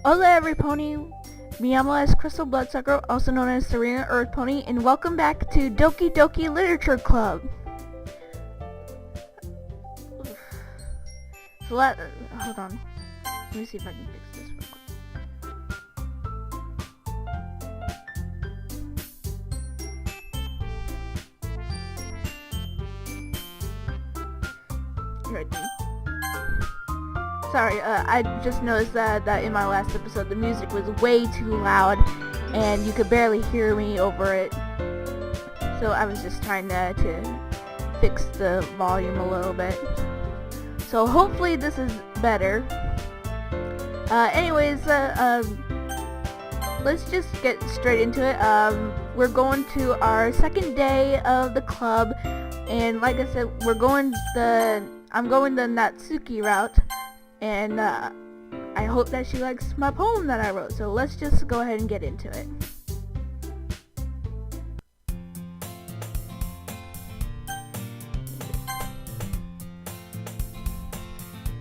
Hola every pony, mi amo es Crystal Bloodsucker, also known as Serena Earth Pony, and welcome back to Together-Doki Literature Club. So hold on, let me see if I can fix this real quick. Right then. Sorry, I just noticed that in my last episode the music was way too loud and you could barely hear me over it. So I was just trying to fix the volume a little bit. So hopefully this is better. Anyways, let's just get straight into it. We're going to our second day of the club, and like I said, I'm going the Natsuki route. And I hope that she likes my poem that I wrote. So let's just go ahead and get into it.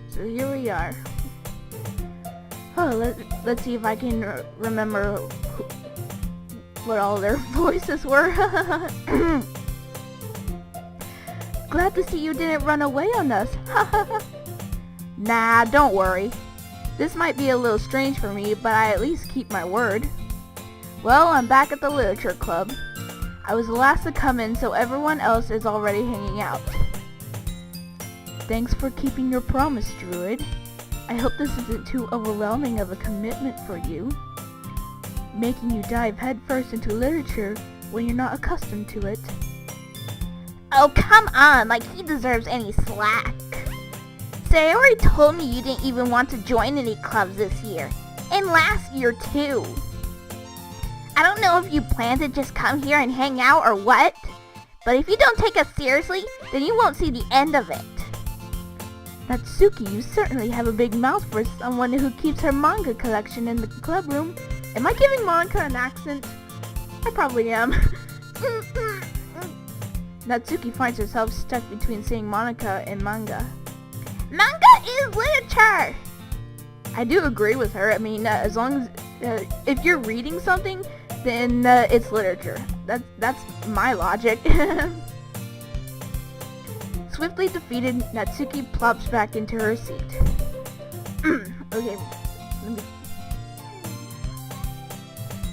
So here we are. Oh, let's see if I can remember what all their voices were. Glad to see you didn't run away on us. Nah, don't worry. This might be a little strange for me, but I at least keep my word. Well, I'm back at the literature club. I was the last to come in, so everyone else is already hanging out. Thanks for keeping your promise, Druid. I hope this isn't too overwhelming of a commitment for you, making you dive headfirst into literature when you're not accustomed to it. Oh, come on, like he deserves any slack. Sayori told me you didn't even want to join any clubs this year. And last year, too. I don't know if you plan to just come here and hang out or what, but if you don't take us seriously, then you won't see the end of it. Natsuki, you certainly have a big mouth for someone who keeps her manga collection in the club room. Am I giving Monica an accent? I probably am. Natsuki finds herself stuck between saying Monica and manga. Manga is literature! I do agree with her. I mean, as long as if you're reading something, then it's literature. That's my logic. Swiftly defeated, Natsuki plops back into her seat. Okay, let me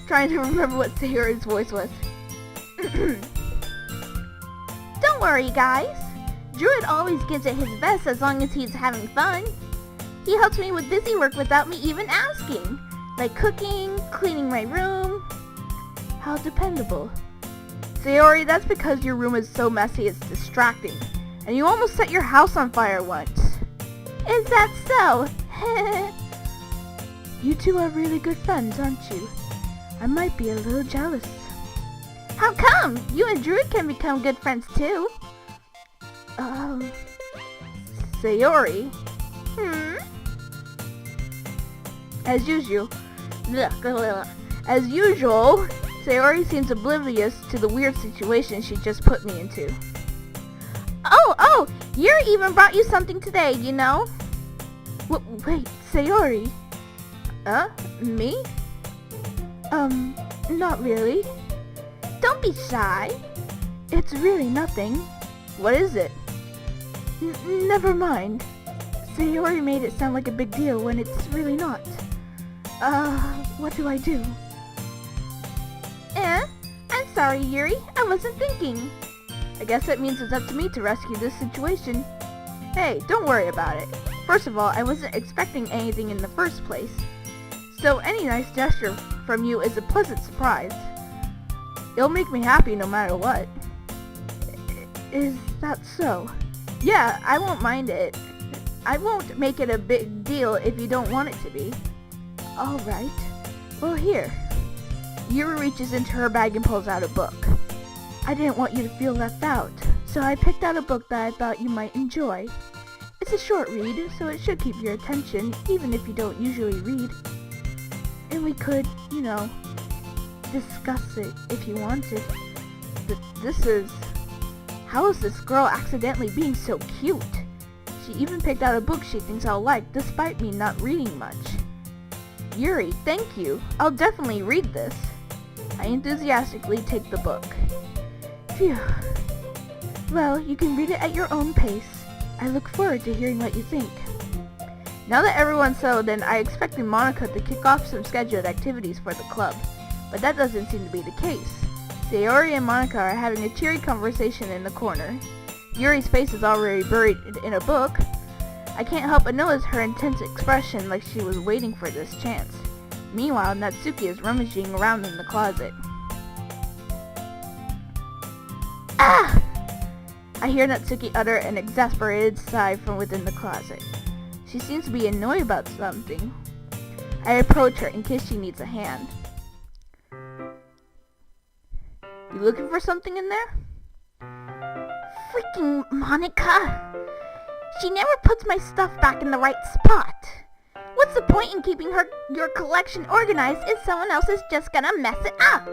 trying to remember what Sayori's voice was. Don't worry, guys. Druid always gives it his best as long as he's having fun. He helps me with busy work without me even asking, like cooking, cleaning my room. How dependable. Sayori, that's because your room is so messy it's distracting, and you almost set your house on fire once. Is that so? You two are really good friends, aren't you? I might be a little jealous. How come? You and Druid can become good friends too. Sayori. As usual, Sayori seems oblivious to the weird situation she just put me into. Oh, Yuri even brought you something today, you know? Wait, Sayori? Me? Not really. Don't be shy. It's really nothing. What is it? Never mind. Sayori made it sound like a big deal when it's really not. What do I do? I'm sorry, Yuri. I wasn't thinking. I guess that means it's up to me to rescue this situation. Hey, don't worry about it. First of all, I wasn't expecting anything in the first place. So any nice gesture from you is a pleasant surprise. It'll make me happy no matter what. Is that so? Yeah, I won't mind it. I won't make it a big deal if you don't want it to be. Alright. Well, here. Yuri reaches into her bag and pulls out a book. I didn't want you to feel left out, so I picked out a book that I thought you might enjoy. It's a short read, so it should keep your attention, even if you don't usually read. And we could, discuss it if you wanted. How is this girl accidentally being so cute? She even picked out a book she thinks I'll like, despite me not reading much. Yuri, thank you. I'll definitely read this. I enthusiastically take the book. Phew. Well, you can read it at your own pace. I look forward to hearing what you think. Now that everyone's settled in, I expected Monica to kick off some scheduled activities for the club, but that doesn't seem to be the case. Sayori and Monica are having a cheery conversation in the corner. Yuri's face is already buried in a book. I can't help but notice her intense expression, like she was waiting for this chance. Meanwhile, Natsuki is rummaging around in the closet. Ah! I hear Natsuki utter an exasperated sigh from within the closet. She seems to be annoyed about something. I approach her in case she needs a hand. You looking for something in there? Freaking Monica! She never puts my stuff back in the right spot. What's the point in keeping your collection organized if someone else is just gonna mess it up?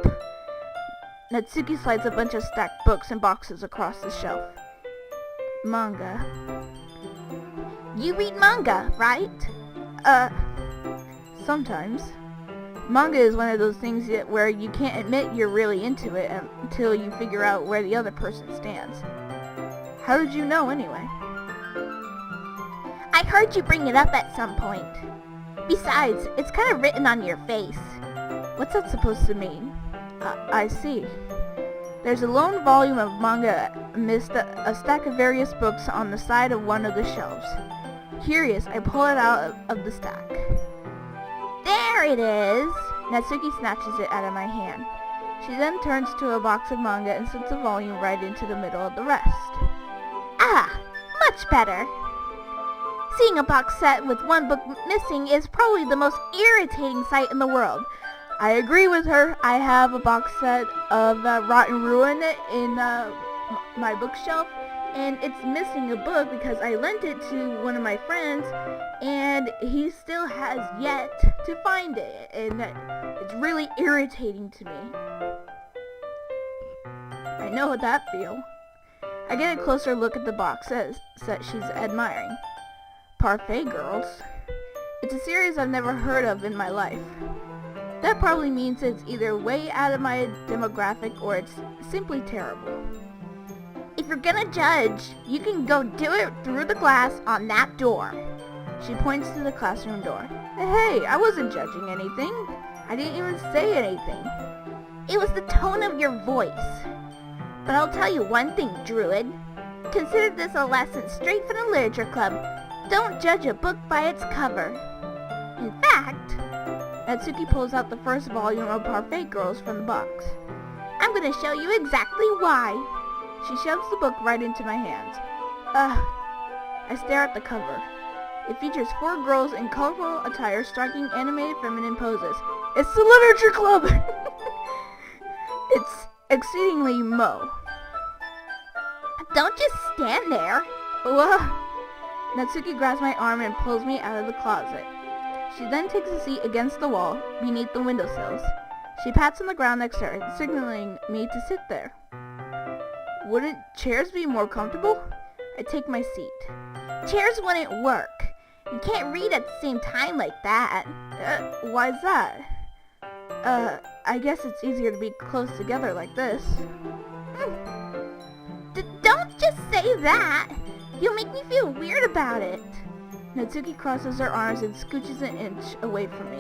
Natsuki slides a bunch of stacked books and boxes across the shelf. Manga. You read manga, right? Sometimes. Manga is one of those things where you can't admit you're really into it until you figure out where the other person stands. How did you know anyway? I heard you bring it up at some point. Besides, it's kind of written on your face. What's that supposed to mean? I see. There's a lone volume of manga amidst a stack of various books on the side of one of the shelves. Curious, I pull it out of the stack. There it is! Natsuki snatches it out of my hand. She then turns to a box of manga and sets the volume right into the middle of the rest. Ah, much better. Seeing a box set with one book missing is probably the most irritating sight in the world. I agree with her. I have a box set of Rotten Ruin in my bookshelf, and it's missing a book because I lent it to one of my friends, and he still has yet to find it, and it's really irritating to me. I know what that feels. I get a closer look at the box set she's admiring. Parfait Girls. It's a series I've never heard of in my life. That probably means it's either way out of my demographic or it's simply terrible. If you're gonna judge, you can go do it through the glass on that door. She points to the classroom door. Hey, I wasn't judging anything. I didn't even say anything. It was the tone of your voice. But I'll tell you one thing, Druid. Consider this a lesson straight from the literature club. Don't judge a book by its cover. In fact, Natsuki pulls out the first volume of Parfait Girls from the box. I'm gonna show you exactly why. She shoves the book right into my hands. I stare at the cover. It features 4 girls in colorful attire striking animated feminine poses. It's the literature club! It's exceedingly Mo. Don't just stand there. Natsuki grabs my arm and pulls me out of the closet. She then takes a seat against the wall, beneath the windowsills. She pats on the ground next to her, signaling me to sit there. Wouldn't chairs be more comfortable? I take my seat. Chairs wouldn't work. You can't read at the same time like that. Why's that? I guess it's easier to be close together like this. Don't just say that. You'll make me feel weird about it. Natsuki crosses her arms and scooches an inch away from me.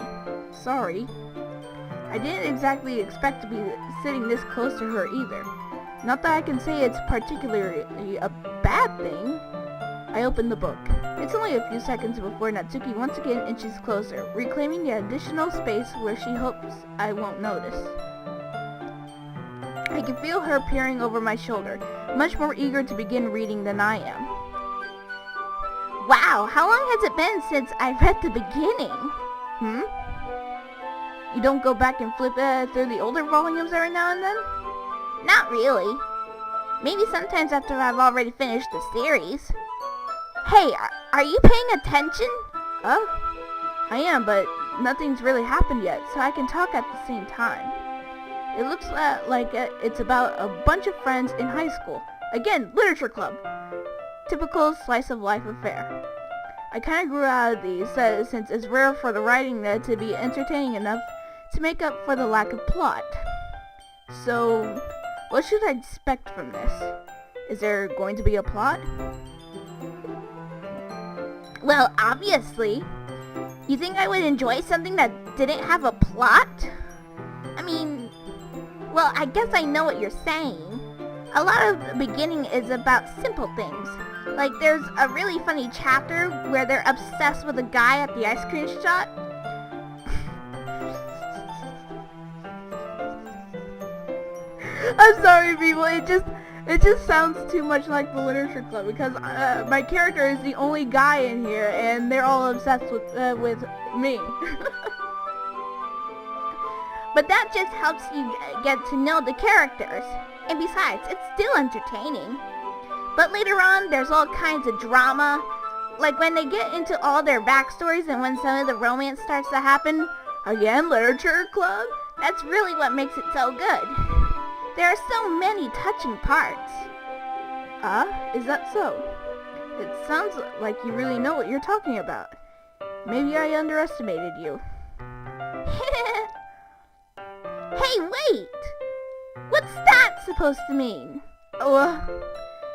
Sorry. I didn't exactly expect to be sitting this close to her either. Not that I can say it's particularly a bad thing. I open the book. It's only a few seconds before Natsuki once again inches closer, reclaiming the additional space where she hopes I won't notice. I can feel her peering over my shoulder, much more eager to begin reading than I am. Wow, how long has it been since I read the beginning? You don't go back and flip through the older volumes every now and then? Not really. Maybe sometimes after I've already finished the series. Hey, are you paying attention? I am, but nothing's really happened yet, so I can talk at the same time. It looks like it's about a bunch of friends in high school. Again, literature club. Typical slice of life affair. I kind of grew out of these since it's rare for the writing to be entertaining enough to make up for the lack of plot. So, what should I expect from this? Is there going to be a plot? Well, obviously. You think I would enjoy something that didn't have a plot? I mean, well, I guess I know what you're saying. A lot of the beginning is about simple things. Like, there's a really funny chapter where they're obsessed with a guy at the ice cream shop. I'm sorry, people. It just sounds too much like the literature club because my character is the only guy in here, and they're all obsessed with me. But that just helps you get to know the characters. And besides, it's still entertaining. But later on, there's all kinds of drama. Like when they get into all their backstories and when some of the romance starts to happen. Again, literature club? That's really what makes it so good. There are so many touching parts. Is that so? It sounds like you really know what you're talking about. Maybe I underestimated you. Hey, wait! What's that supposed to mean? Oh,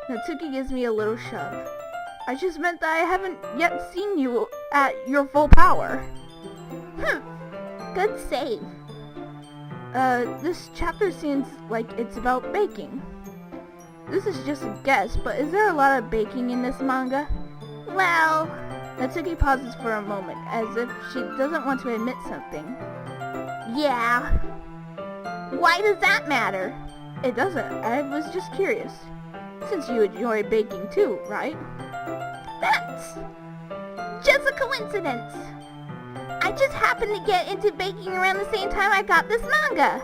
Natsuki gives me a little shove. I just meant that I haven't yet seen you at your full power. Good save. This chapter seems like it's about baking. This is just a guess, but is there a lot of baking in this manga? Well... Natsuki pauses for a moment, as if she doesn't want to admit something. Yeah. Why does that matter? It doesn't. I was just curious. Since you enjoy baking too, right? That's just a coincidence. I just happened to get into baking around the same time I got this manga.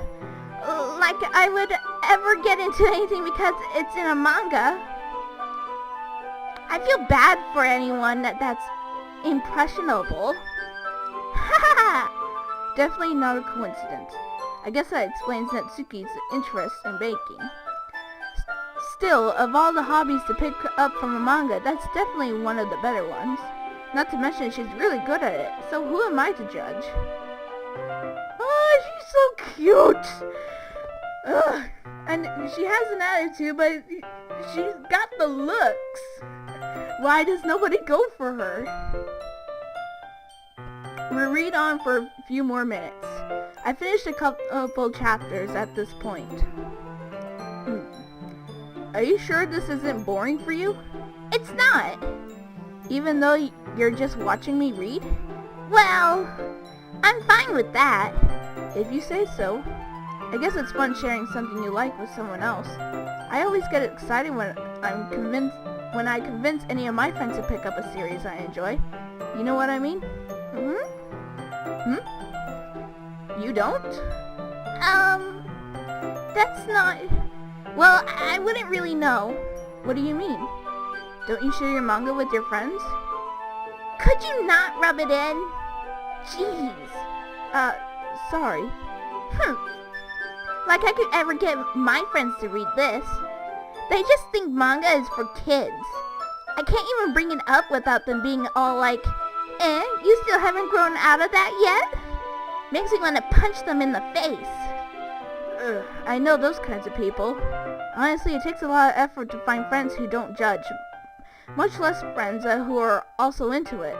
Like I would ever get into anything because it's in a manga. I feel bad for anyone that's impressionable. Definitely not a coincidence. I guess that explains Natsuki's interest in baking. Still, of all the hobbies to pick up from a manga, that's definitely one of the better ones. Not to mention she's really good at it, so who am I to judge? Oh, she's so cute! Ugh. And she has an attitude, but she's got the looks. Why does nobody go for her? We read on for a few more minutes. I finished a couple chapters at this point. Are you sure this isn't boring for you? It's not. Even though you're just watching me read? Well, I'm fine with that. If you say so. I guess it's fun sharing something you like with someone else. I always get excited when I convince any of my friends to pick up a series I enjoy. You know what I mean? You don't? That's not... Well, I wouldn't really know. What do you mean? Don't you share your manga with your friends? Could you not rub it in? Jeez. Sorry. Like I could ever get my friends to read this. They just think manga is for kids. I can't even bring it up without them being all like, you still haven't grown out of that yet? Makes me want to punch them in the face. I know those kinds of people. Honestly, it takes a lot of effort to find friends who don't judge. Much less friends who are also into it.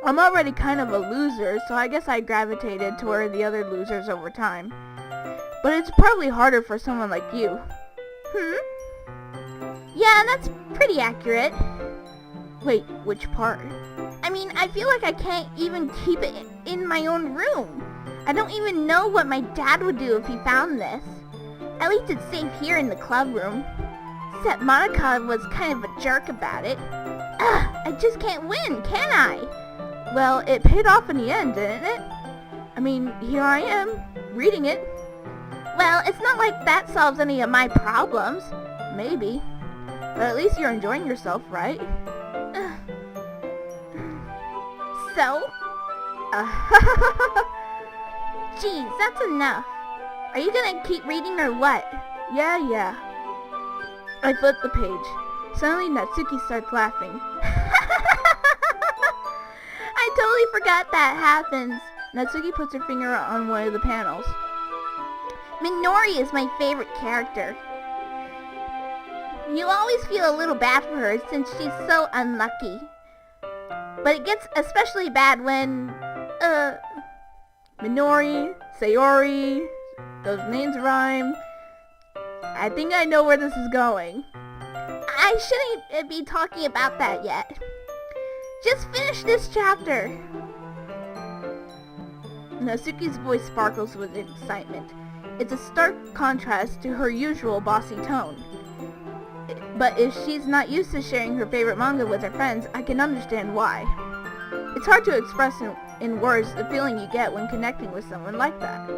I'm already kind of a loser, so I guess I gravitated toward the other losers over time. But it's probably harder for someone like you. Yeah, that's pretty accurate. Wait, which part? I mean, I feel like I can't even keep it in my own room. I don't even know what my dad would do if he found this. At least it's safe here in the club room. Except Monica was kind of a jerk about it. I just can't win, can I? Well, it paid off in the end, didn't it? I mean, here I am, reading it. Well, it's not like that solves any of my problems. Maybe. But at least you're enjoying yourself, right? So? Geez, that's enough. Are you gonna keep reading or what? Yeah. I flipped the page. Suddenly Natsuki starts laughing. totally forgot that happens. Natsuki puts her finger on one of the panels. Minori is my favorite character. You always feel a little bad for her since she's so unlucky. But it gets especially bad when, Minori, Sayori, those names rhyme. I think I know where this is going. I shouldn't be talking about that yet. Just finish this chapter. Natsuki's voice sparkles with excitement. It's a stark contrast to her usual bossy tone. But if she's not used to sharing her favorite manga with her friends, I can understand why. It's hard to express in words the feeling you get when connecting with someone like that.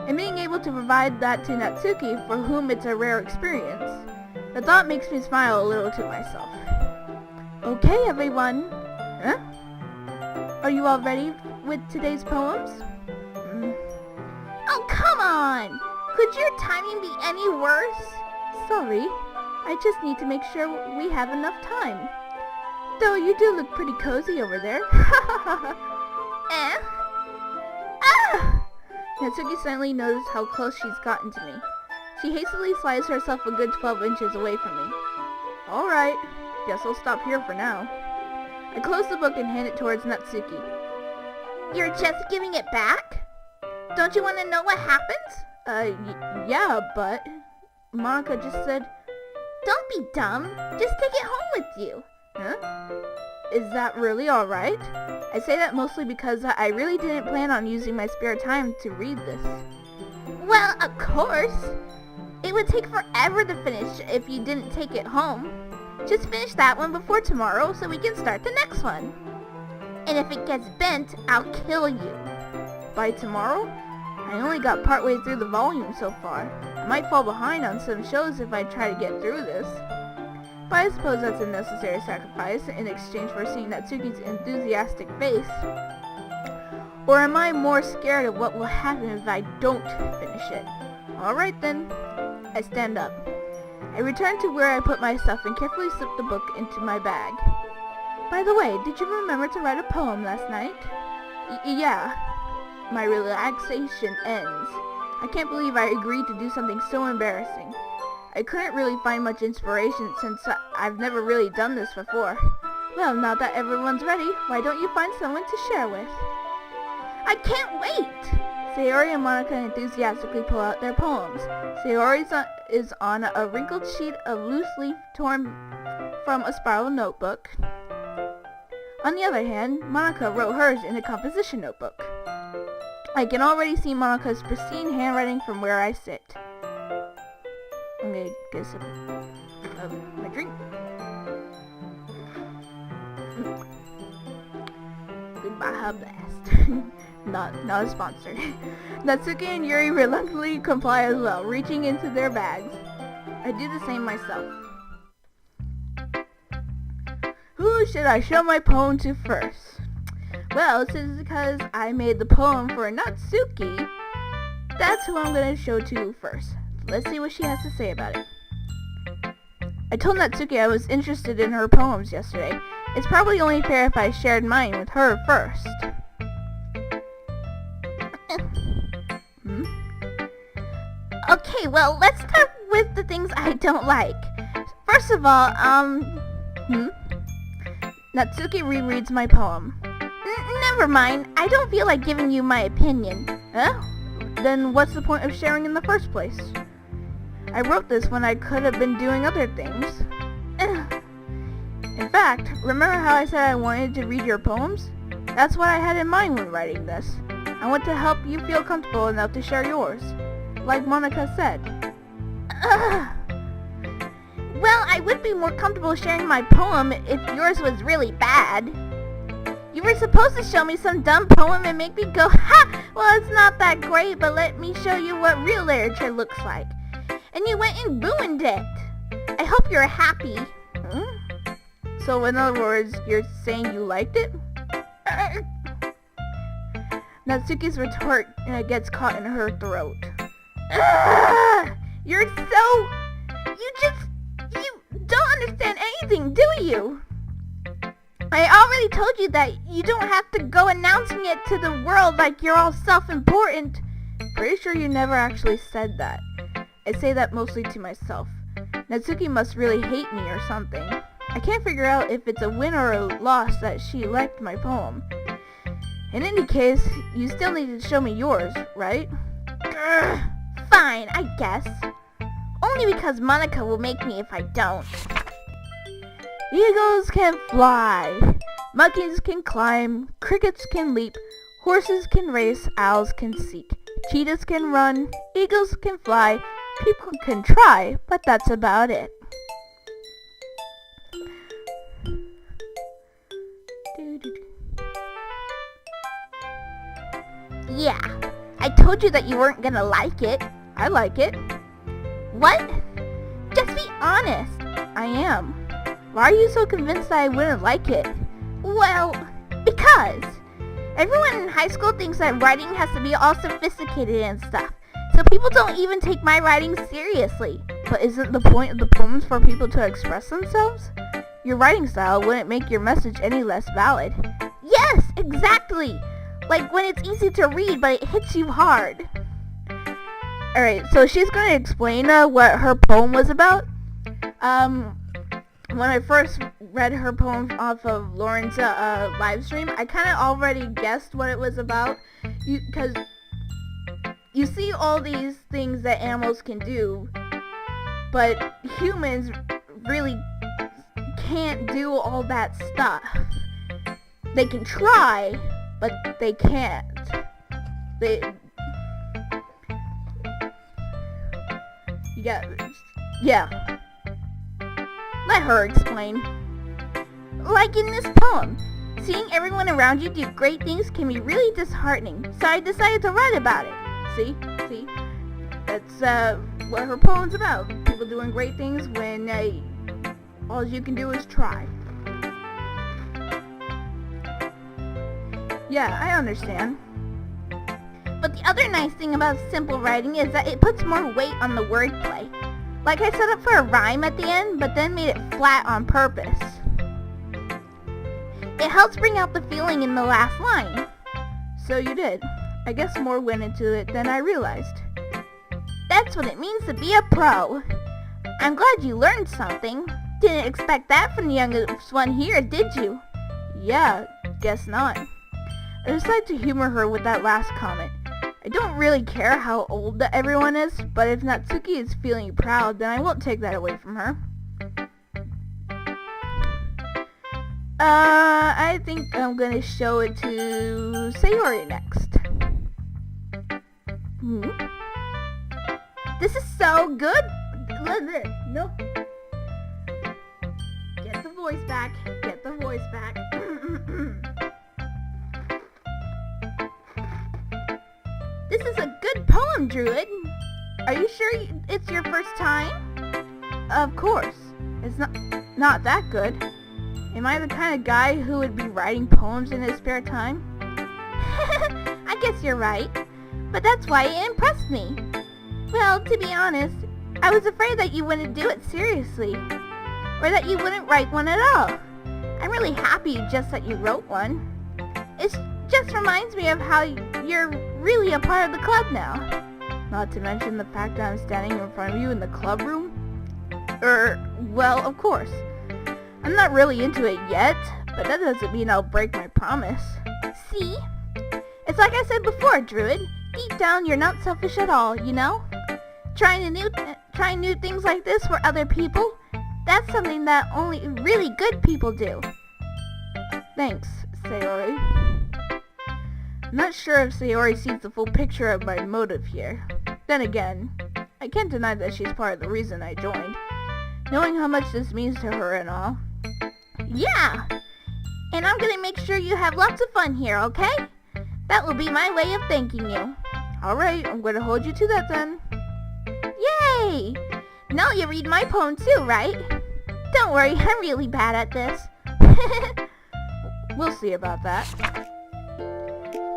And being able to provide that to Natsuki, for whom it's a rare experience, the thought makes me smile a little to myself. Okay, everyone. Huh? Are you all ready with today's poems? Oh, come on! Could your timing be any worse? Sorry, I just need to make sure we have enough time. Though you do look pretty cozy over there. Eh? Ah! Natsuki suddenly noticed how close she's gotten to me. She hastily slides herself a good 12 inches away from me. Alright, guess I'll stop here for now. I close the book and hand it towards Natsuki. You're just giving it back? Don't you want to know what happens? Yeah, but... Monica just said... Don't be dumb. Just take it home with you. Huh? Is that really alright? I say that mostly because I really didn't plan on using my spare time to read this. Well, of course. It would take forever to finish if you didn't take it home. Just finish that one before tomorrow so we can start the next one. And if it gets bent, I'll kill you. By tomorrow? I only got partway through the volume so far. I might fall behind on some shows if I try to get through this. But I suppose that's a necessary sacrifice in exchange for seeing Natsuki's enthusiastic face. Or am I more scared of what will happen if I don't finish it? Alright then. I stand up. I return to where I put my stuff and carefully slip the book into my bag. By the way, did you remember to write a poem last night? Yeah. My relaxation ends. I can't believe I agreed to do something so embarrassing. I couldn't really find much inspiration since I've never really done this before. Well, now that everyone's ready, why don't you find someone to share with? I can't wait! Sayori and Monica enthusiastically pull out their poems. Sayori is on a wrinkled sheet of loose leaf torn from a spiral notebook. On the other hand, Monica wrote hers in a composition notebook. I can already see Monica's pristine handwriting from where I sit. I'm gonna get a sip of my drink. Goodbye, blast. Not a sponsor. Natsuki and Yuri reluctantly comply as well, reaching into their bags. I do the same myself. Who should I show my poem to first? Well, since because I made the poem for Natsuki, that's who I'm gonna show to first. Let's see what she has to say about it. I told Natsuki I was interested in her poems yesterday. It's probably only fair if I shared mine with her first. Okay, well, let's start with the things I don't like. First of all, Natsuki rereads my poem. Never mind. I don't feel like giving you my opinion. Huh? Then what's the point of sharing in the first place? I wrote this when I could have been doing other things. In fact, remember how I said I wanted to read your poems? That's what I had in mind when writing this. I want to help you feel comfortable enough to share yours. Like Monica said. Well, I would be more comfortable sharing my poem if yours was really bad. You were supposed to show me some dumb poem and make me go, ha! Well, it's not that great, but let me show you what real literature looks like. And you went and ruined it. I hope you're happy. So in other words, you're saying you liked it? Natsuki's retort gets caught in her throat. You're so... You don't understand anything, do you? I already told you that you don't have to go announcing it to the world like you're all self-important. Pretty sure you never actually said that. I say that mostly to myself. Natsuki must really hate me or something. I can't figure out if it's a win or a loss that she liked my poem. In any case, you still need to show me yours, right? Grr, fine, I guess. Only because Monica will make me if I don't. Eagles can fly. Monkeys can climb. Crickets can leap. Horses can race. Owls can seek. Cheetahs can run. Eagles can fly. People can try, but that's about it. Yeah, I told you that you weren't gonna like it. I like it. What? Just be honest. I am. Why are you so convinced that I wouldn't like it? Well, because everyone in high school thinks that writing has to be all sophisticated and stuff. So people don't even take my writing seriously. But isn't the point of the poems for people to express themselves? Your writing style wouldn't make your message any less valid. Yes, exactly. Like when it's easy to read, but it hits you hard. Alright, so she's going to explain what her poem was about. When I first read her poem off of Lauren's live stream, I kind of already guessed what it was about. Because you see all these things that animals can do, but humans really can't do all that stuff. They can try, but they can't. Yeah. Let her explain. Like in this poem, seeing everyone around you do great things can be really disheartening, so I decided to write about it. See? That's what her poem's about. People doing great things when all you can do is try. Yeah, I understand. But the other nice thing about simple writing is that it puts more weight on the wordplay. Like I set up for a rhyme at the end, but then made it flat on purpose. It helps bring out the feeling in the last line. So you did. I guess more went into it than I realized. That's what it means to be a pro. I'm glad you learned something. Didn't expect that from the youngest one here, did you? Yeah, guess not. I decided to humor her with that last comment. I don't really care how old everyone is, but if Natsuki is feeling proud, then I won't take that away from her. I think I'm gonna show it to Sayori next. This is so good. Nope. Get the voice back. This is a good poem, Druid. Are you sure it's your first time? Of course. It's not that good. Am I the kind of guy who would be writing poems in his spare time? I guess you're right. But that's why it impressed me. Well, to be honest, I was afraid that you wouldn't do it seriously. Or that you wouldn't write one at all. I'm really happy just that you wrote one. It just reminds me of how you're really a part of the club now. Not to mention the fact that I'm standing in front of you in the club room? Well, of course. I'm not really into it yet, but that doesn't mean I'll break my promise. See? It's like I said before, Druid. Deep down, you're not selfish at all, you know? Trying new things like this for other people, that's something that only really good people do. Thanks, Sayori. I'm not sure if Sayori sees the full picture of my motive here. Then again, I can't deny that she's part of the reason I joined, knowing how much this means to her and all. Yeah! And I'm gonna make sure you have lots of fun here, okay? That will be my way of thanking you. Alright, I'm gonna hold you to that then. Yay! Now you read my poem too, right? Don't worry, I'm really bad at this. We'll see about that.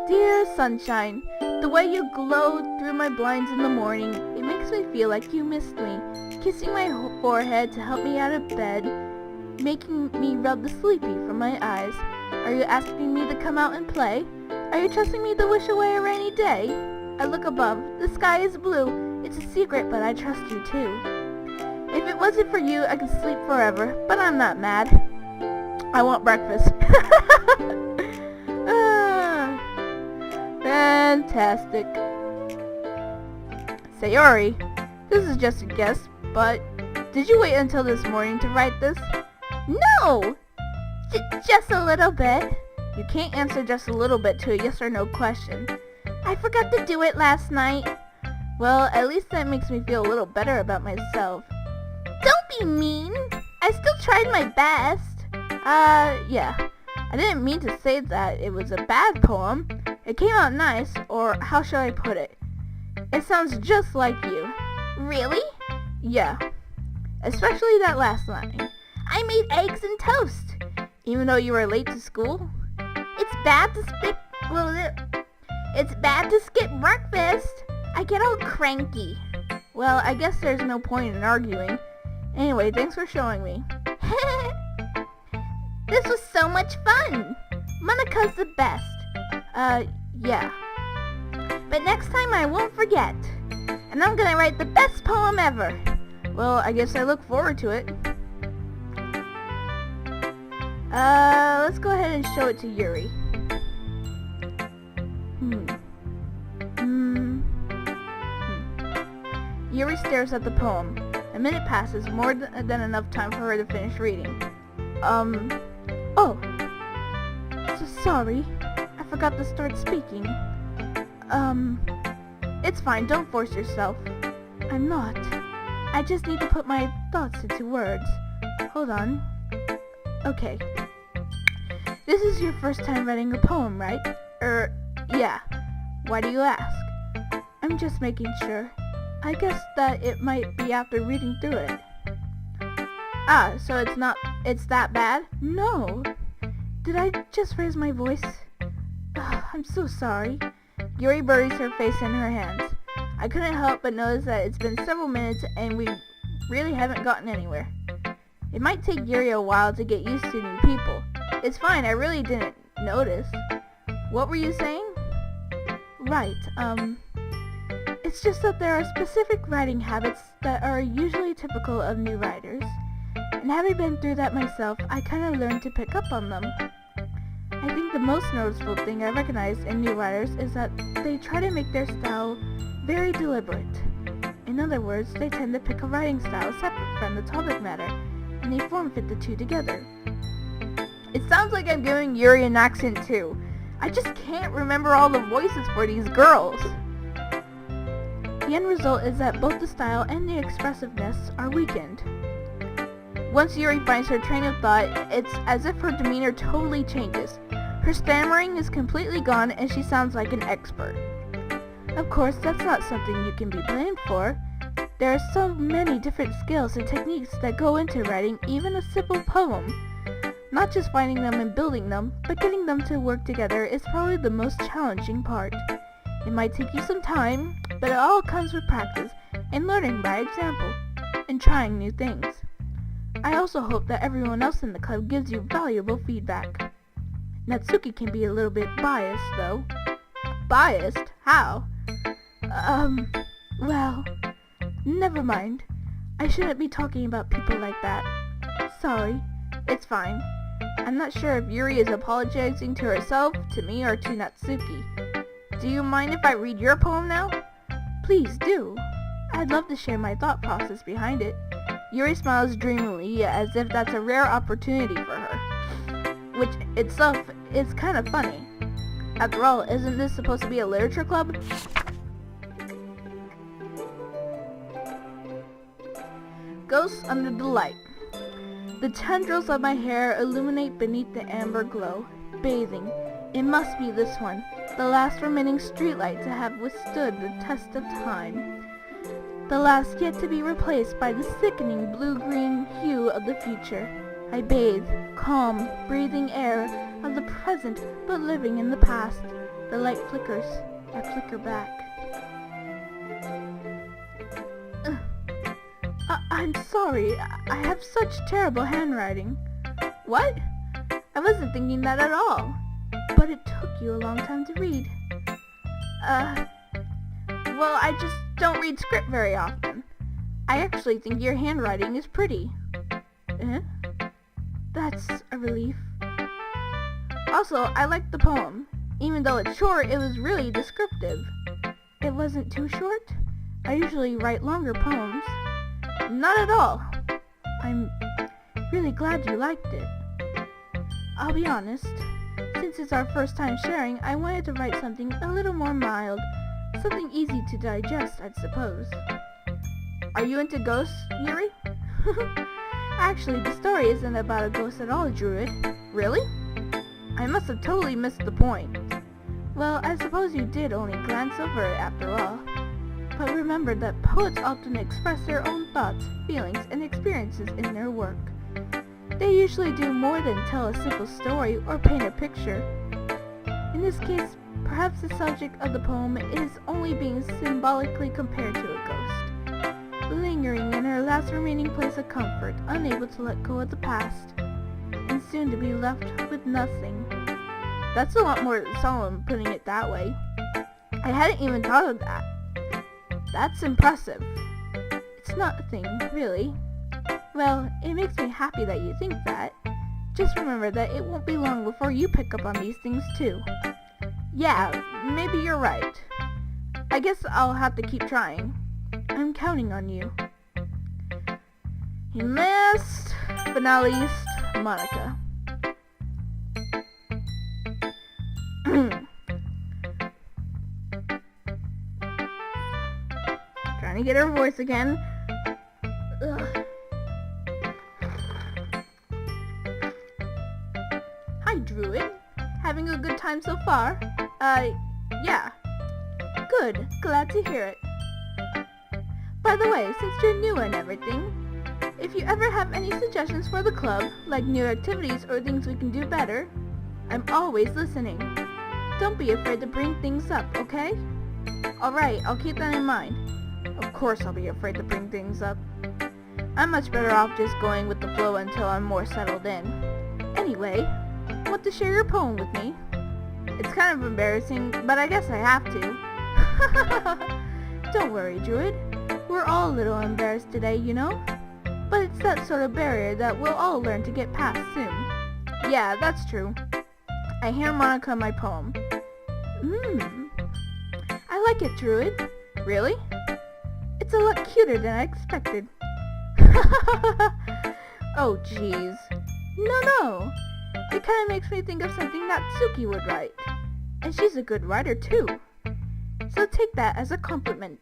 Dear sunshine, the way you glow through my blinds in the morning, it makes me feel like you missed me. Kissing my forehead to help me out of bed. making me rub the sleepy from my eyes. Are you asking me to come out and play? Are you trusting me to wish away a rainy day? I look above. The sky is blue. It's a secret, but I trust you too. If it wasn't for you, I could sleep forever, but I'm not mad. I want breakfast. Fantastic. Sayori, this is just a guess, but did you wait until this morning to write this? No! Just a little bit. You can't answer just a little bit to a yes or no question. I forgot to do it last night. Well, at least that makes me feel a little better about myself. Don't be mean. I still tried my best. Yeah. I didn't mean to say that it was a bad poem. It came out nice, or how should I put it? It sounds just like you. Really? Yeah. Especially that last line. I made eggs and toast. Even though you were late to school? It's bad to skip breakfast. I get all cranky. Well, I guess there's no point in arguing. Anyway, thanks for showing me. This was so much fun. Monika's the best. Yeah. But next time I won't forget. And I'm gonna write the best poem ever. Well, I guess I look forward to it. Let's go ahead and show it to Yuri. Yuri stares at the poem. A minute passes, more than enough time for her to finish reading. Oh. So sorry. I forgot to start speaking. It's fine, don't force yourself. I'm not. I just need to put my thoughts into words. Hold on. Okay. This is your first time writing a poem, right? Yeah. Why do you ask? I'm just making sure. I guess that it might be after reading through it. Ah, so it's that bad? No. Did I just raise my voice? I'm so sorry. Yuri buries her face in her hands. I couldn't help but notice that it's been several minutes and we really haven't gotten anywhere. It might take Yuri a while to get used to new people. It's fine, I really didn't notice. What were you saying? Right, it's just that there are specific writing habits that are usually typical of new writers. And having been through that myself, I kinda learned to pick up on them. I think the most noticeable thing I recognize in new writers is that they try to make their style very deliberate. In other words, they tend to pick a writing style separate from the topic matter, and they form-fit the two together. It sounds like I'm giving Yuri an accent too. I just can't remember all the voices for these girls. The end result is that both the style and the expressiveness are weakened. Once Yuri finds her train of thought, it's as if her demeanor totally changes. Her stammering is completely gone and she sounds like an expert. Of course, that's not something you can be blamed for. There are so many different skills and techniques that go into writing even a simple poem. Not just finding them and building them, but getting them to work together is probably the most challenging part. It might take you some time, but it all comes with practice and learning by example, and trying new things. I also hope that everyone else in the club gives you valuable feedback. Natsuki can be a little bit biased, though. Biased? How? Well, never mind. I shouldn't be talking about people like that. Sorry. It's fine. I'm not sure if Yuri is apologizing to herself, to me, or to Natsuki. Do you mind if I read your poem now? Please do. I'd love to share my thought process behind it. Yuri smiles dreamily, as if that's a rare opportunity for her. Which itself is kind of funny. After all, isn't this supposed to be a literature club? Ghosts under the light. The tendrils of my hair illuminate beneath the amber glow. Bathing. It must be this one, the last remaining streetlight to have withstood the test of time. The last yet to be replaced by the sickening blue-green hue of the future. I bathe, calm, breathing air of the present, but living in the past. The light flickers. I flicker back. I'm sorry. I have such terrible handwriting. What? I wasn't thinking that at all. But it took you a long time to read. Well, I just don't read script very often. I actually think your handwriting is pretty. That's a relief. Also, I liked the poem. Even though it's short, it was really descriptive. It wasn't too short? I usually write longer poems. Not at all. I'm really glad you liked it. I'll be honest. Since it's our first time sharing, I wanted to write something a little more mild. Something easy to digest, I suppose. Are you into ghosts, Yuri? Actually, the story isn't about a ghost at all, Druid. Really? I must have totally missed the point. Well, I suppose you did only glance over it after all. But remember that poets often express their own thoughts, feelings, and experiences in their work. They usually do more than tell a simple story or paint a picture. In this case, perhaps the subject of the poem is only being symbolically compared to a ghost, lingering in her last remaining place of comfort, unable to let go of the past, and soon to be left with nothing. That's a lot more solemn putting it that way. I hadn't even thought of that. That's impressive. It's nothing, really. Well, it makes me happy that you think that. Just remember that it won't be long before you pick up on these things too. Yeah, maybe you're right. I guess I'll have to keep trying. I'm counting on you. And last but not least, Monica. Trying to get her voice again. Ugh. Hi, Druid. Having a good time so far? Yeah. Good. Glad to hear it. By the way, since you're new and everything, if you ever have any suggestions for the club, like new activities or things we can do better, I'm always listening. Don't be afraid to bring things up, okay? Alright, I'll keep that in mind. Of course I'll be afraid to bring things up. I'm much better off just going with the flow until I'm more settled in. Anyway, want to share your poem with me? It's kind of embarrassing, but I guess I have to. Don't worry, Druid. We're all a little embarrassed today, you know? But it's that sort of barrier that we'll all learn to get past soon. Yeah, that's true. I hand Monica my poem. I like it, Druid. Really? It's a lot cuter than I expected. Oh, jeez. No. It kind of makes me think of something Natsuki would write. And she's a good writer, too. So take that as a compliment.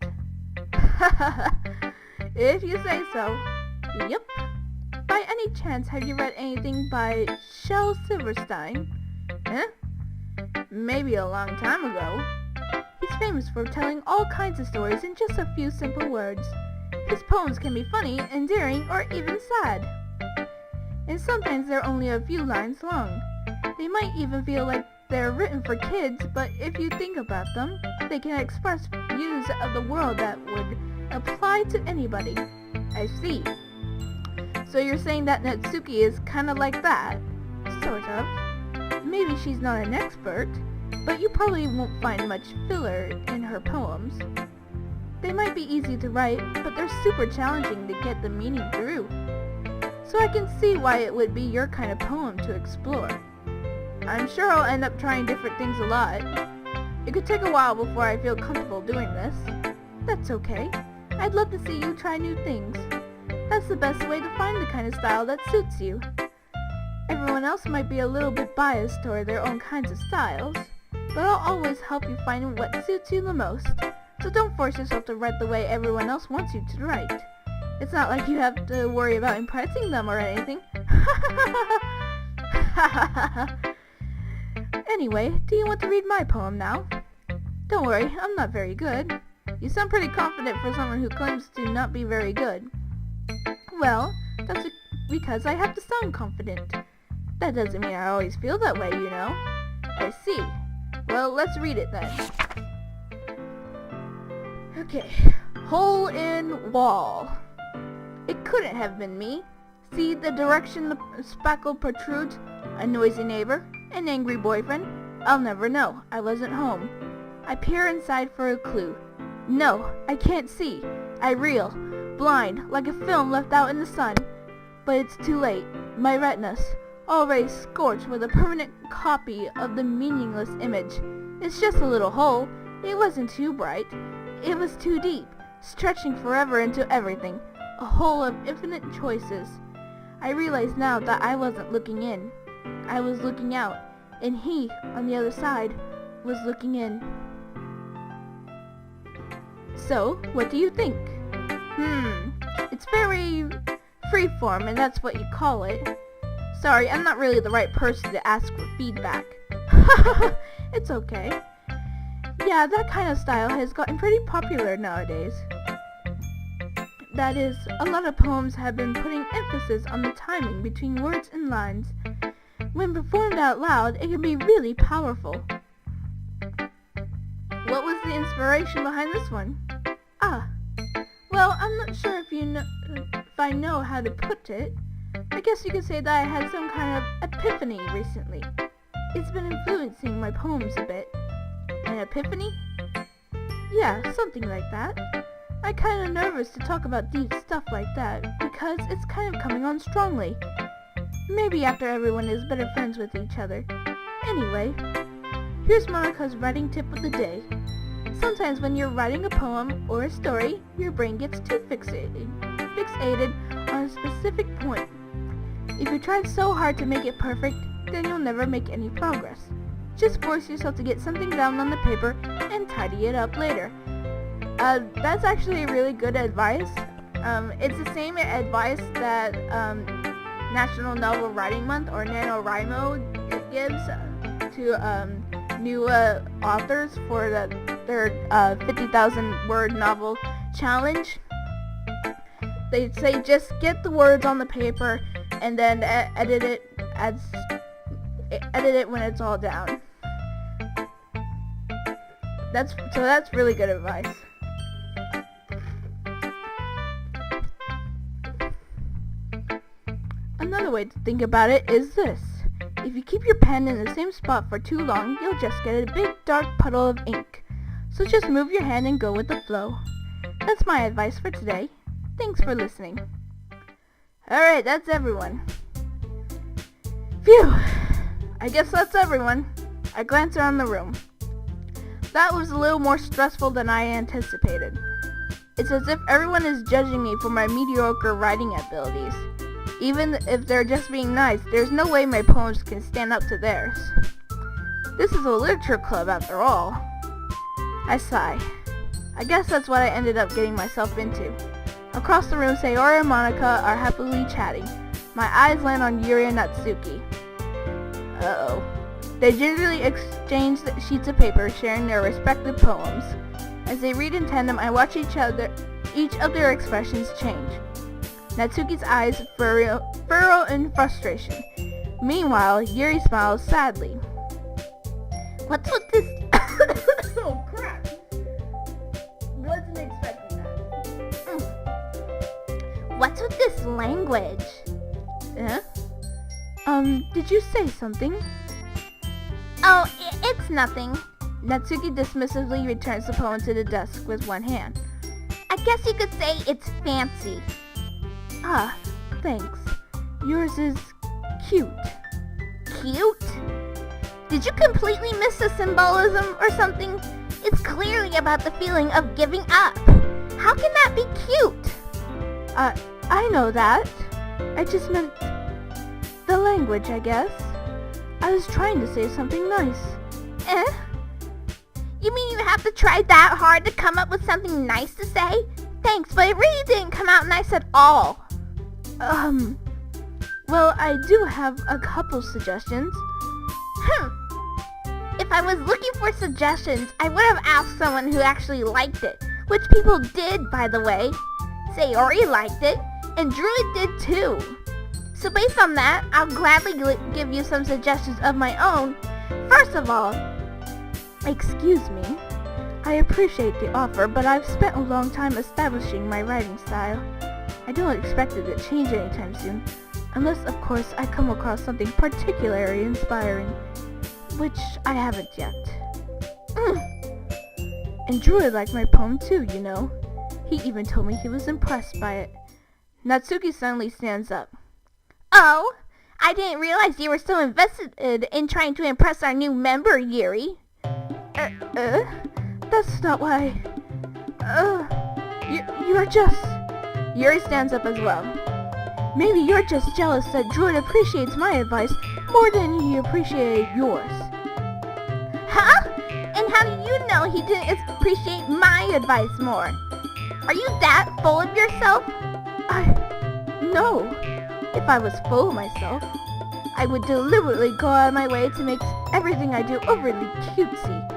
If you say so. Yep. By any chance, have you read anything by Shel Silverstein? Maybe a long time ago. He's famous for telling all kinds of stories in just a few simple words. His poems can be funny, endearing, or even sad. And sometimes they're only a few lines long. They might even feel like they're written for kids, but if you think about them, they can express views of the world that would apply to anybody. I see. So you're saying that Natsuki is kinda like that? Sort of. Maybe she's not an expert, but you probably won't find much filler in her poems. They might be easy to write, but they're super challenging to get the meaning through. So I can see why it would be your kind of poem to explore. I'm sure I'll end up trying different things a lot. It could take a while before I feel comfortable doing this. That's okay. I'd love to see you try new things. That's the best way to find the kind of style that suits you. Everyone else might be a little bit biased toward their own kinds of styles, but I'll always help you find what suits you the most. So don't force yourself to write the way everyone else wants you to write. It's not like you have to worry about impressing them or anything. Anyway, do you want to read my poem now? Don't worry, I'm not very good. You sound pretty confident for someone who claims to not be very good. Well, that's because I have to sound confident. That doesn't mean I always feel that way, you know. I see. Well, let's read it then. Okay. Hole in wall. It couldn't have been me. See the direction the spackle protrudes? A noisy neighbor? An angry boyfriend? I'll never know. I wasn't home. I peer inside for a clue. No, I can't see. I reel, blind, like a film left out in the sun. But it's too late. My retinas, already scorched with a permanent copy of the meaningless image. It's just a little hole. It wasn't too bright. It was too deep, stretching forever into everything. A hole of infinite choices. I realize now that I wasn't looking in. I was looking out, and he, on the other side, was looking in. So, what do you think? It's very freeform, and that's what you call it. Sorry, I'm not really the right person to ask for feedback. It's okay. Yeah, that kind of style has gotten pretty popular nowadays. That is, a lot of poems have been putting emphasis on the timing between words and lines. When performed out loud, it can be really powerful. What was the inspiration behind this one? Well, I'm not sure if I know how to put it. I guess you could say that I had some kind of epiphany recently. It's been influencing my poems a bit. An epiphany? Yeah, something like that. I'm kind of nervous to talk about deep stuff like that because it's kind of coming on strongly. Maybe after everyone is better friends with each other. Anyway, here's Monika's writing tip of the day. Sometimes when you're writing a poem or a story, your brain gets too fixated on a specific point. If you try so hard to make it perfect, then you'll never make any progress. Just force yourself to get something down on the paper and tidy it up later. That's actually really good advice. It's the same advice that National Novel Writing Month or NaNoWriMo gives to new authors for their 50,000 word novel challenge. They say just get the words on the paper and then edit it when it's all down. That's really good advice. Another way to think about it is this. If you keep your pen in the same spot for too long, you'll just get a big dark puddle of ink. So just move your hand and go with the flow. That's my advice for today. Thanks for listening. Alright, that's everyone. Phew! I guess that's everyone. I glance around the room. That was a little more stressful than I anticipated. It's as if everyone is judging me for my mediocre writing abilities. Even if they're just being nice, there's no way my poems can stand up to theirs. This is a literature club after all. I sigh. I guess that's what I ended up getting myself into. Across the room, Sayori and Monika are happily chatting. My eyes land on Yuri and Natsuki. Uh-oh. They gingerly exchange sheets of paper, sharing their respective poems. As they read in tandem, I watch each of their expressions change. Natsuki's eyes furrow in frustration. Meanwhile, Yuri smiles sadly. What's with this? Oh crap! Wasn't expecting that. What's with this language? Did you say something? Oh, it's nothing. Natsuki dismissively returns the poem to the desk with one hand. I guess you could say it's fancy. Ah, thanks. Yours is cute. Cute? Did you completely miss the symbolism or something? It's clearly about the feeling of giving up. How can that be cute? I know that. I just meant the language, I guess. I was trying to say something nice. You mean you have to try that hard to come up with something nice to say? Thanks, but it really didn't come out nice at all. Well, I do have a couple suggestions. If I was looking for suggestions, I would have asked someone who actually liked it, which people did, by the way. Sayori liked it, and Druid did too. So based on that, I'll gladly give you some suggestions of my own. First of all, excuse me. I appreciate the offer, but I've spent a long time establishing my writing style. I don't expect it to change anytime soon. Unless, of course, I come across something particularly inspiring. Which I haven't yet. And Druid liked my poem too, you know. He even told me he was impressed by it. Natsuki suddenly stands up. Oh, I didn't realize you were so invested in trying to impress our new member, Yuri. That's not why. You're just... Yuri stands up as well. Maybe you're just jealous that Druid appreciates my advice more than he appreciated yours. Huh? And how do you know he didn't appreciate my advice more? Are you that full of yourself? No. If I was full of myself, I would deliberately go out of my way to make everything I do overly cutesy.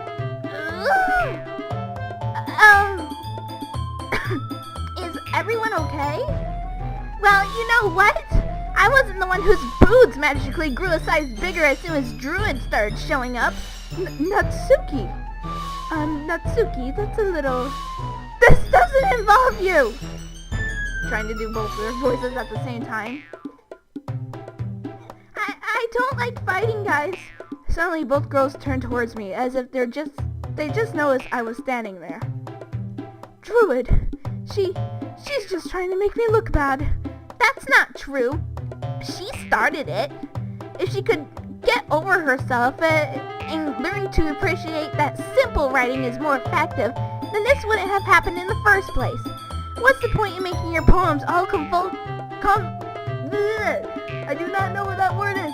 Is everyone okay? Well, you know what? I wasn't the one whose boobs magically grew a size bigger as soon as Druid started showing up. Natsuki. Natsuki, that's a little... This doesn't involve you! Trying to do both their voices at the same time. I don't like fighting, guys. Suddenly, both girls turn towards me as if they just noticed I was standing there. Druid, she's just trying to make me look bad. That's not true. She started it. If she could get over herself and learn to appreciate that simple writing is more effective, then this wouldn't have happened in the first place. What's the point in making your poems all I do not know what that word is.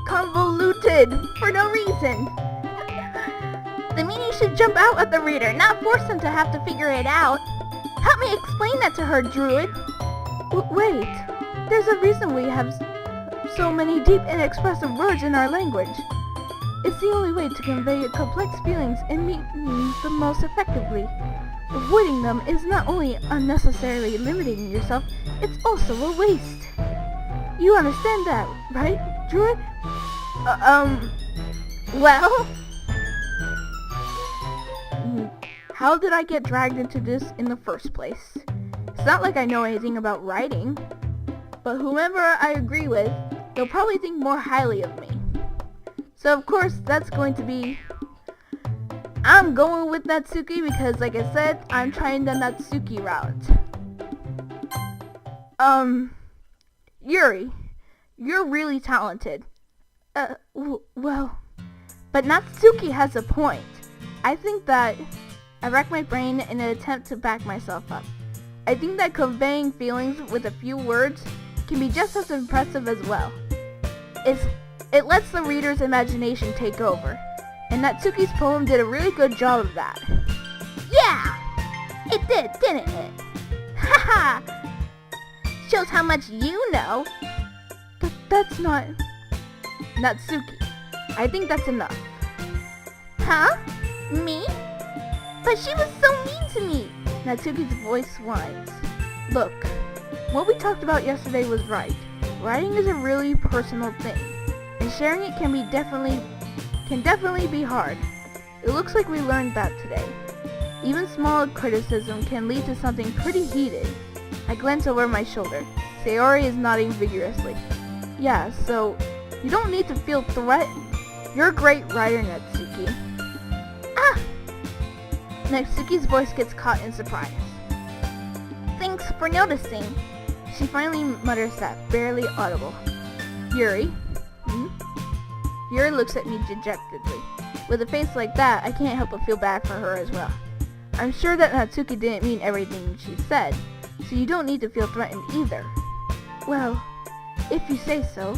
Convoluted for no reason. The meaning should jump out at the reader, not force them to have to figure it out. Help me explain that to her, Druid. Wait, there's a reason we have so many deep and expressive words in our language. It's the only way to convey complex feelings and meanings the most effectively. Avoiding them is not only unnecessarily limiting yourself, it's also a waste. You understand that, right, Druid? Well... How did I get dragged into this in the first place? It's not like I know anything about writing, but whomever I agree with, they'll probably think more highly of me. So of course, that's going to be... I'm going with Natsuki because, like I said, I'm trying the Natsuki route. Yuri, you're really talented. Well... But Natsuki has a point. I think that... I rack my brain in an attempt to back myself up. I think that conveying feelings with a few words can be just as impressive as well. It lets the reader's imagination take over. And Natsuki's poem did a really good job of that. Yeah! It did, didn't it? Haha! Shows how much you know. That's not... Natsuki, I think that's enough. Huh? Me? But she was so mean to me. Natsuki's voice whines. Look, what we talked about yesterday was right. Writing is a really personal thing, and sharing it can definitely be hard. It looks like we learned that today. Even small criticism can lead to something pretty heated. I glance over my shoulder. Sayori is nodding vigorously. Yeah, so you don't need to feel threatened. You're a great writer, Natsuki. Ah! Natsuki's voice gets caught in surprise. Thanks for noticing. She finally mutters that, barely audible. Yuri? Yuri looks at me dejectedly. With a face like that, I can't help but feel bad for her as well. I'm sure that Natsuki didn't mean everything she said, so you don't need to feel threatened either. Well, if you say so.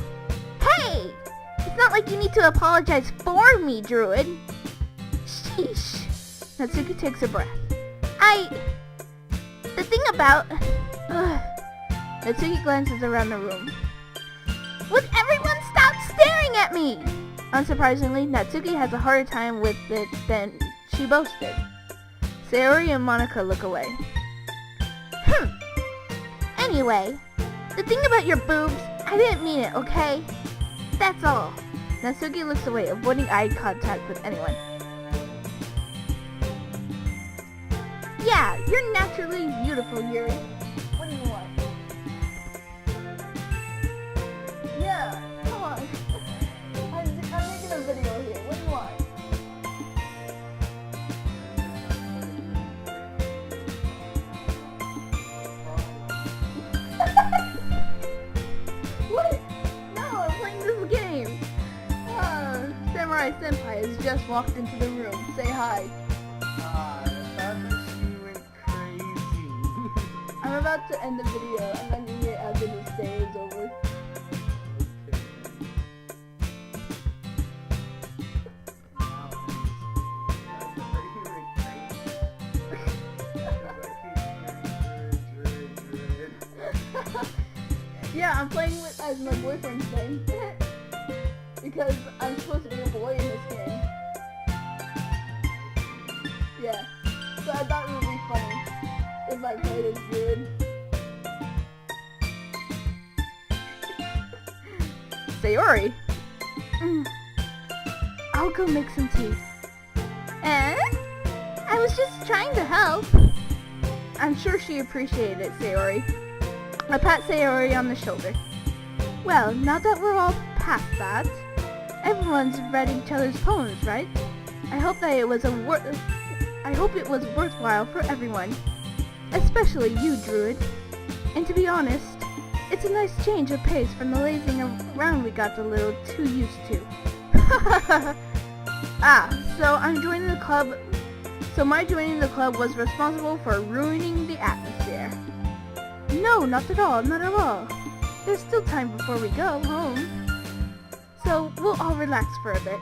Hey! It's not like you need to apologize for me, Druid. Sheesh. Natsuki takes a breath. The thing about... Natsuki glances around the room. Would everyone stop staring at me? Unsurprisingly, Natsuki has a harder time with it than she boasted. Sayori and Monica look away. Anyway, the thing about your boobs, I didn't mean it, okay? That's all. Natsuki looks away, avoiding eye contact with anyone. Yeah, you're naturally beautiful, Yuri. What do you want? has just walked into the room. Say hi. Hi, I thought that she went crazy. I'm about to end the video. I'm ending it after this day is over. Yeah, I'm playing with as my boyfriend's name. Because I'm supposed to be a boy in this game. Yeah. So I thought it would be funny if I played as Druid. Sayori! I'll go make some tea. Eh? I was just trying to help. I'm sure she appreciated it, Sayori. I pat Sayori on the shoulder. Well, now that we're all past that, everyone's read each other's poems, right? I hope it was worthwhile for everyone, especially you, Druid. And to be honest, it's a nice change of pace from the lazing around we got a little too used to. So I'm joining the club. So my joining the club was responsible for ruining the atmosphere. No, not at all, not at all. There's still time before we go home. So we'll all relax for a bit.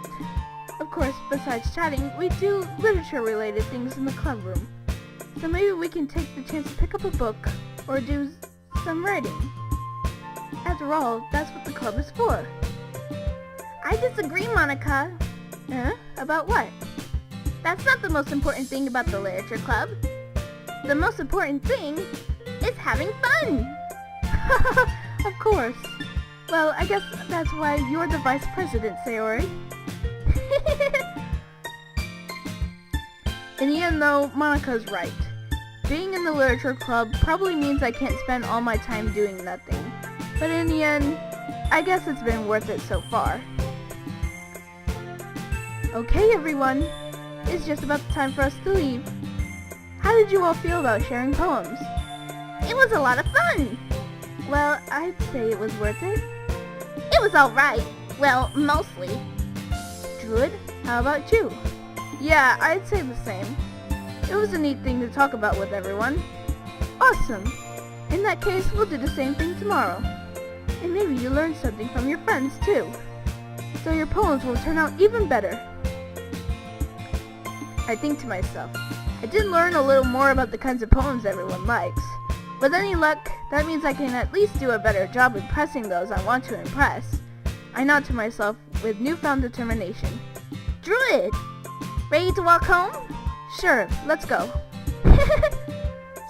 Of course, besides chatting, we do literature-related things in the club room. So maybe we can take the chance to pick up a book or do some writing. After all, that's what the club is for. I disagree, Monica. About what? That's not the most important thing about the literature club. The most important thing is having fun. Of course. Well, I guess that's why you're the vice president, Sayori. In the end, though, Monica's right. Being in the literature club probably means I can't spend all my time doing nothing. But in the end, I guess it's been worth it so far. Okay, everyone. It's just about the time for us to leave. How did you all feel about sharing poems? It was a lot of fun. Well, I'd say it was worth it. It was alright. Well, mostly. Druid, how about you? Yeah, I'd say the same. It was a neat thing to talk about with everyone. Awesome. In that case, we'll do the same thing tomorrow. And maybe you learn something from your friends, too. So your poems will turn out even better. I think to myself, I did learn a little more about the kinds of poems everyone likes. With any luck, that means I can at least do a better job impressing those I want to impress. I nod to myself with newfound determination. Druid, ready to walk home? Sure, let's go.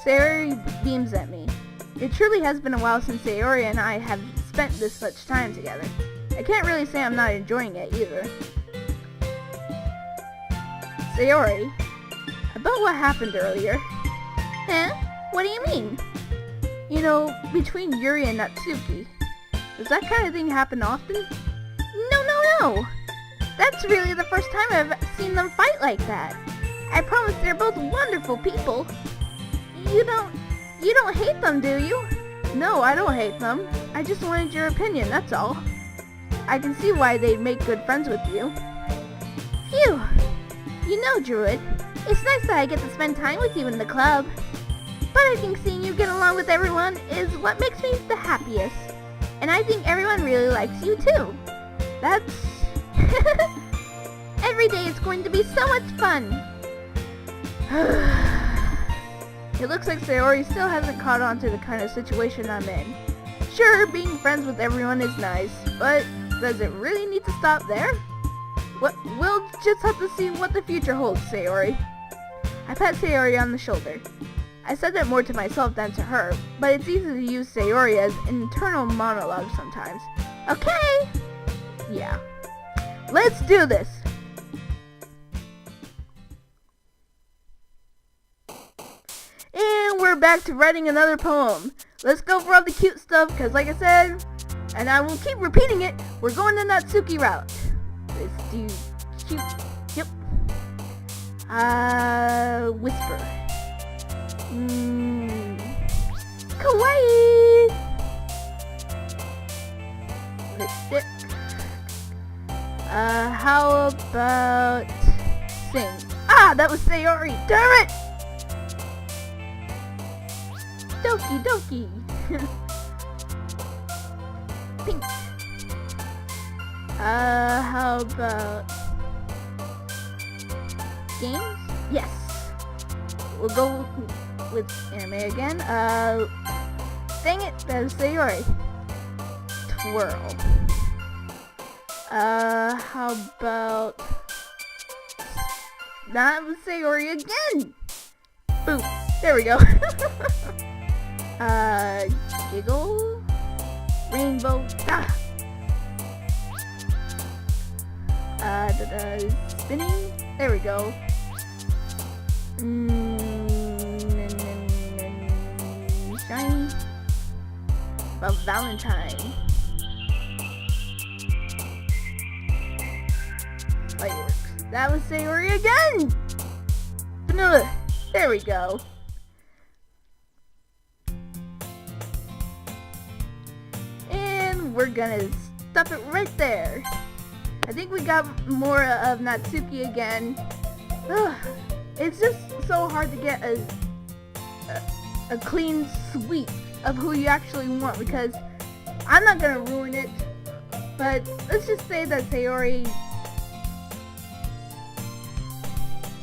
Sayori beams at me. It truly has been a while since Sayori and I have spent this much time together. I can't really say I'm not enjoying it either. Sayori, about what happened earlier. What do you mean? You know, between Yuri and Natsuki. Does that kind of thing happen often? No. That's really the first time I've seen them fight like that. I promise they're both wonderful people. You don't hate them, do you? No, I don't hate them. I just wanted your opinion, that's all. I can see why they'd make good friends with you. Phew. You know, Druid, it's nice that I get to spend time with you in the club. But I think seeing you get along with everyone is what makes me the happiest. And I think everyone really likes you too. That's... Every day is going to be so much fun. It looks like Sayori still hasn't caught on to the kind of situation I'm in. Sure, being friends with everyone is nice, but does it really need to stop there? We'll just have to see what the future holds, Sayori. I pat Sayori on the shoulder. I said that more to myself than to her, but it's easy to use Sayori as an internal monologue sometimes. Okay! Yeah. Let's do this! And we're back to writing another poem. Let's go for all the cute stuff, because like I said, and I will keep repeating it, we're going the Natsuki route. Let's do cute. Yep. Whisper. Kawaii! Lipstick. How about sing? Ah, that was Sayori. Damn it! Doki-Doki. Pink. How about games? Yes. We'll go with anime again. Dang it, that was Sayori. Twirl. How about that was Sayori again? Boop. There we go. Giggle. Rainbow. Ah. Spinning. There we go. Shiny. About Valentine. Fireworks. That was Sayori again! Vanilla. There we go. And we're gonna stop it right there. I think we got more of Natsuki again. Ugh. It's just so hard to get a clean sweep of who you actually want, because I'm not gonna ruin it, but let's just say that Sayori...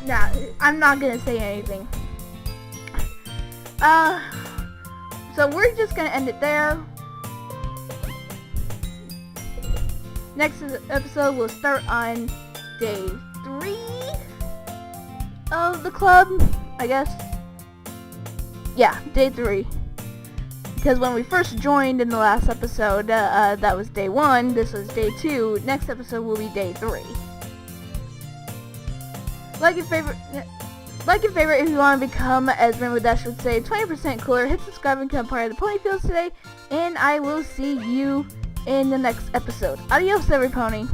Nah, I'm not gonna say anything. So we're just gonna end it there. Next episode will start on day 3 of the club, I guess. Yeah, day 3. Because when we first joined in the last episode, that was day 1, this was day 2, next episode will be day 3. Like your favorite if you want to become, as Rainbow Dash would say, 20% cooler, hit subscribe and become part of the Ponyfields today, and I will see you in the next episode. Adios, every pony.